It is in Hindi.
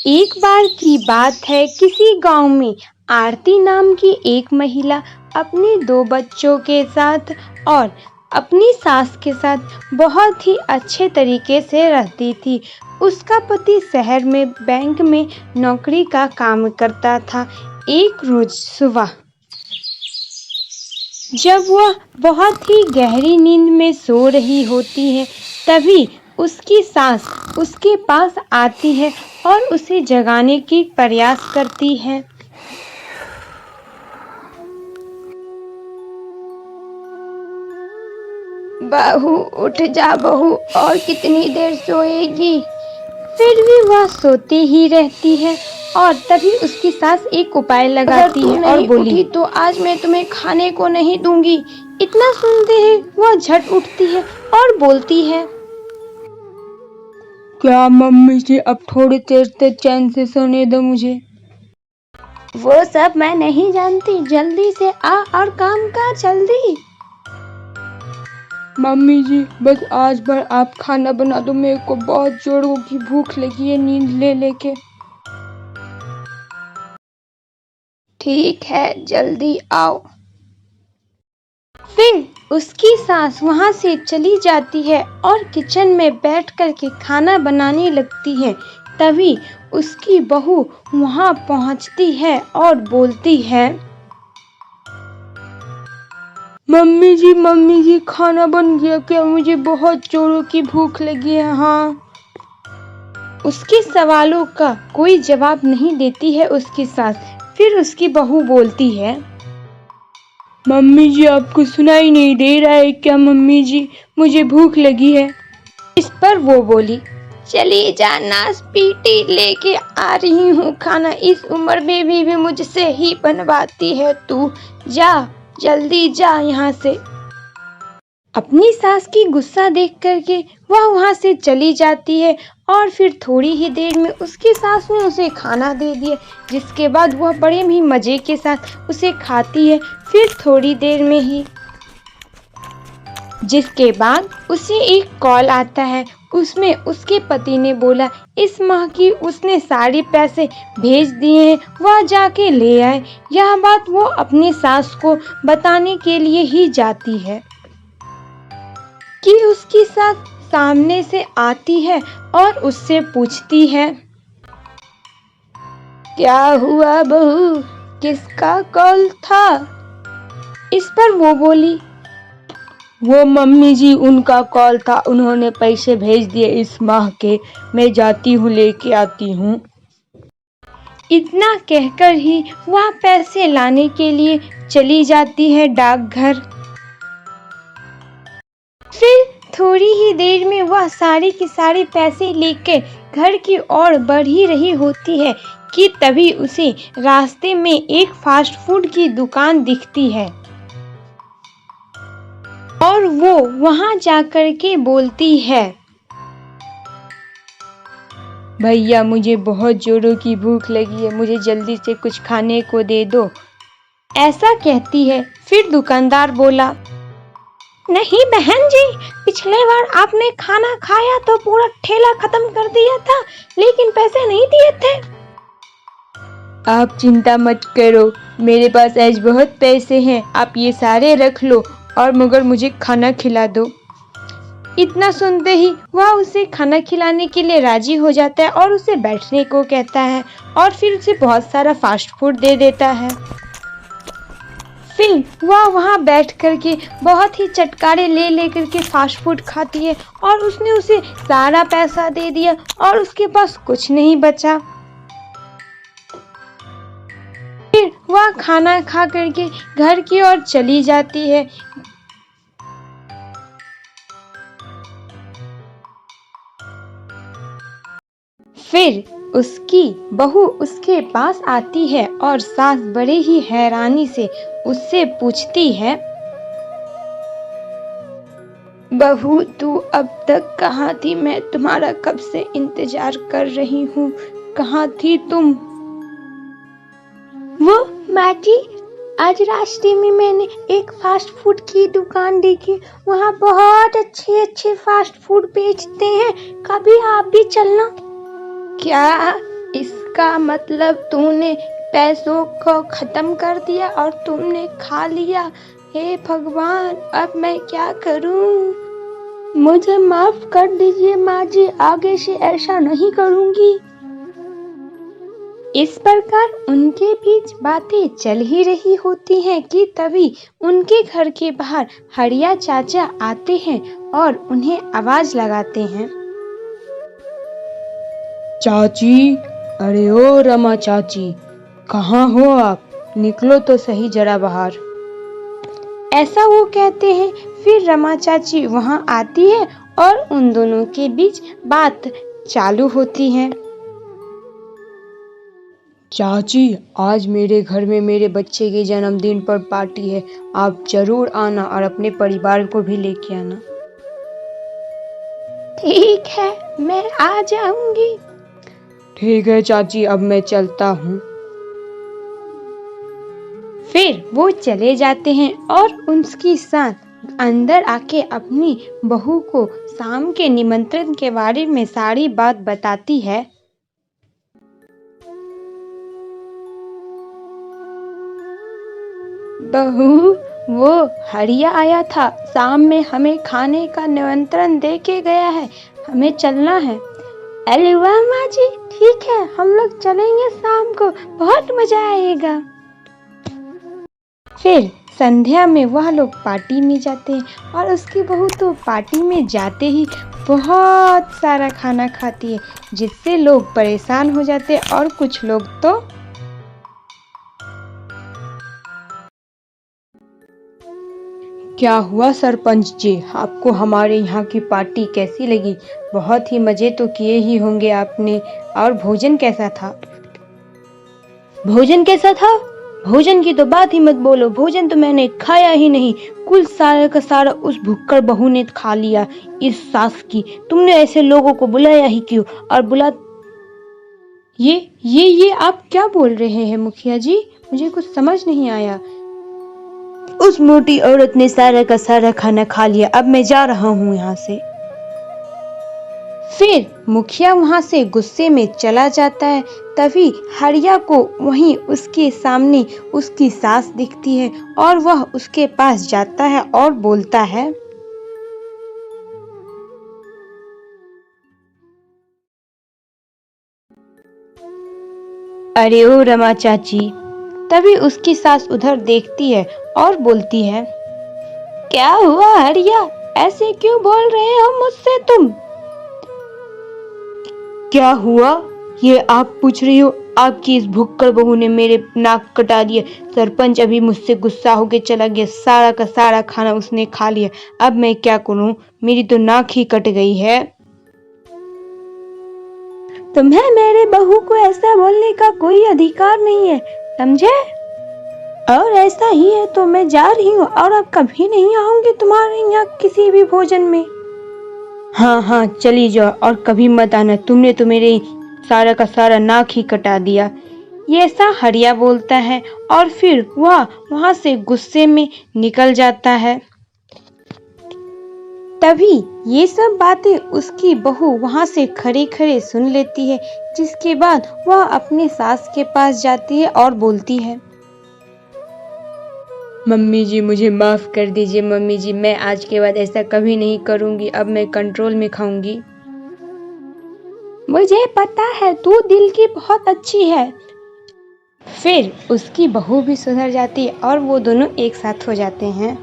एक बार की बात है, किसी गांव में आरती नाम की एक महिला अपने 2 बच्चों के साथ और अपनी सास के साथ बहुत ही अच्छे तरीके से रहती थी। उसका पति शहर में बैंक में नौकरी का काम करता था। एक रोज सुबह जब वह बहुत ही गहरी नींद में सो रही होती है, तभी उसकी सास उसके पास आती है और उसे जगाने की प्रयास करती है। बहू उठ जा बहू, और कितनी देर सोएगी। फिर भी वह सोती ही रहती है और तभी उसकी सास एक उपाय लगाती है और बोली, उठी तो आज मैं तुम्हें खाने को नहीं दूंगी। इतना सुनते ही वह झट उठती है और बोलती है, क्या मम्मी जी, अब थोड़ी देर तक चैन से सोने दो मुझे। वो सब मैं नहीं जानती, जल्दी से आ और काम कर जल्दी। मम्मी जी, बस आज भर आप खाना बना दो, मेरे को बहुत जोरों की भूख लगी है नींद ले लेके। ठीक है, जल्दी आओ। फिर उसकी सास वहां से चली जाती है और किचन में बैठ कर के खाना बनाने लगती है। तभी उसकी बहू वहां पहुंचती है और बोलती है, मम्मी जी, खाना बन गया क्या? मुझे बहुत जोरों की भूख लगी है। हाँ। उसके सवालों का कोई जवाब नहीं देती है उसकी सास। फिर उसकी बहू बोलती है, मम्मी जी, आपको सुनाई नहीं दे रहा है क्या? मम्मी जी, मुझे भूख लगी है। इस पर वो बोली, चली जा, नाश पीटी लेके आ रही हूँ खाना। इस उम्र में भी मुझसे ही बनवाती है तू। जा, जल्दी जा यहाँ से। अपनी सास की गुस्सा देख करके वह वहां से चली जाती है और फिर थोड़ी ही देर में उसकी सास ने उसे खाना दे दिया, जिसके बाद वह बड़े ही मजे के साथ उसे खाती है। फिर थोड़ी देर में ही जिसके बाद उसे एक कॉल आता है। उसमें उसके पति ने बोला, इस माह की उसने सारे पैसे भेज दिए हैं, वह जाके ले आए। यह बात वो अपनी सास को बताने के लिए ही जाती है कि उसकी सास सामने से आती है और उससे पूछती है, क्या हुआ बहू, किसका कॉल था? इस पर वो बोली, वो मम्मी जी, उनका कॉल था, उन्होंने पैसे भेज दिए इस माह के। मैं जाती हूँ, लेके आती हूँ। इतना कहकर ही वह पैसे लाने के लिए चली जाती है डाकघर। फिर थोड़ी ही देर में वह सारे के सारे पैसे लेकर घर की ओर बढ़ ही रही होती है कि तभी उसे रास्ते में एक फास्ट फूड की दुकान दिखती है और वो वहां जाकर के बोलती है, भैया, मुझे बहुत जोरों की भूख लगी है, मुझे जल्दी से कुछ खाने को दे दो। ऐसा कहती है। फिर दुकानदार बोला, नहीं बहन जी, पिछले बार आपने खाना खाया तो पूरा ठेला खत्म कर दिया था, लेकिन पैसे नहीं दिए थे। आप चिंता मत करो, मेरे पास आज बहुत पैसे हैं, आप ये सारे रख लो और मगर मुझे खाना खिला दो। इतना सुनते ही वह उसे खाना खिलाने के लिए राजी हो जाता है और उसे बैठने को कहता है और फिर उसे बहुत सारा फास्ट फूड दे देता है। फिर वह वहां बैठ करके बहुत ही चटकारे ले लेकर के फास्ट फूड खाती है और उसने उसे सारा पैसा दे दिया और उसके पास कुछ नहीं बचा। फिर वह खाना खा करके घर की ओर चली जाती है। फिर उसकी बहू उसके पास आती है और सास बड़े ही हैरानी से उससे पूछती है, बहू, तू अब तक कहाँ थी? मैं तुम्हारा कब से इंतजार कर रही हूँ, कहाँ थी तुम? वो माँ जी, आज रास्ते में मैंने एक फास्ट फूड की दुकान देखी, वहाँ बहुत अच्छे अच्छे फास्ट फूड बेचते हैं, कभी आप भी चलना। क्या? इसका मतलब तूने पैसों को खत्म कर दिया और तुमने खा लिया। हे भगवान, अब मैं क्या करूं? मुझे माफ कर दीजिए माँ जी, आगे से ऐसा नहीं करूंगी। इस प्रकार उनके बीच बातें चल ही रही होती हैं कि तभी उनके घर के बाहर हरिया चाचा आते हैं और उन्हें आवाज लगाते हैं। चाची, अरे ओ रमा चाची, कहाँ हो आप? निकलो तो सही जरा बाहर। ऐसा वो कहते हैं। फिर रमा चाची वहां आती है और उन दोनों के बीच बात चालू होती है। चाची, आज मेरे घर में मेरे बच्चे के जन्मदिन पर पार्टी है, आप जरूर आना और अपने परिवार को भी लेके आना। ठीक है, मैं आ जाऊंगी। ठीक है चाची, अब मैं चलता हूँ। फिर वो चले जाते हैं और उनके साथ अंदर आके अपनी बहू को शाम के निमंत्रण के बारे में सारी बात बताती है। बहू, वो हरिया आया था, शाम में हमें खाने का निमंत्रण दे के गया है, हमें चलना है। अरे वाह माँ जी, ठीक है, हम लोग चलेंगे शाम को, बहुत मजा आएगा। फिर संध्या में वह लोग पार्टी में जाते हैं और उसकी बहू तो पार्टी में जाते ही बहुत सारा खाना खाती है, जिससे लोग परेशान हो जाते हैं और कुछ लोग तो क्या हुआ सरपंच जी, आपको हमारे यहाँ की पार्टी कैसी लगी? बहुत ही मजे तो किए ही होंगे आपने। और भोजन कैसा था? भोजन कैसा था? भोजन की तो बात ही मत बोलो, भोजन तो मैंने खाया ही नहीं, कुल सारा का सारा उस भुक्कड़ बहू ने खा लिया। इस सास की, तुमने ऐसे लोगों को बुलाया ही क्यों? और बुला ये आप क्या बोल रहे हैं मुखिया जी? मुझे कुछ समझ नहीं आया। उस मोटी औरत ने सारा का सारा खाना खा लिया, अब मैं जा रहा हूँ यहाँ से। फिर मुखिया वहां से गुस्से में चला जाता है। तभी हरिया को वहीं उसके सामने उसकी सास दिखती है और वह उसके पास जाता है और बोलता है, अरे ओ रमा चाची। तभी उसकी सास उधर देखती है और बोलती है, क्या हुआ हरिया, ऐसे क्यों बोल रहे हो मुझसे तुम? क्या हुआ ये आप पूछ रही हो? आपकी इस भुक्कड़ बहू ने मेरे नाक कटा दिए। सरपंच अभी मुझसे गुस्सा होके चला गया, सारा का सारा खाना उसने खा लिया। अब मैं क्या करूं? मेरी तो नाक ही कट गई है। तुम्हें मेरे बहू को ऐसा बोलने का कोई अधिकार नहीं है, समझे? और ऐसा ही है तो मैं जा रही हूँ और अब कभी नहीं आऊंगी तुम्हारे यहाँ किसी भी भोजन में। हाँ, चली जाओ और कभी मत आना, तुमने तो मेरे सारा का सारा नाक ही कटा दिया। ये ऐसा हरिया बोलता है और फिर वह वहां से गुस्से में निकल जाता है। तभी ये सब बातें उसकी बहू वहां से खड़े खड़े सुन लेती है, जिसके बाद वह अपने सास के पास जाती है और बोलती है, मम्मी जी, मुझे माफ कर दीजिए मम्मी जी, मैं आज के बाद ऐसा कभी नहीं करूंगी, अब मैं कंट्रोल में खाऊंगी। मुझे पता है तू दिल की बहुत अच्छी है। फिर उसकी बहू भी सुधर जाती है और वो दोनों एक साथ हो जाते हैं।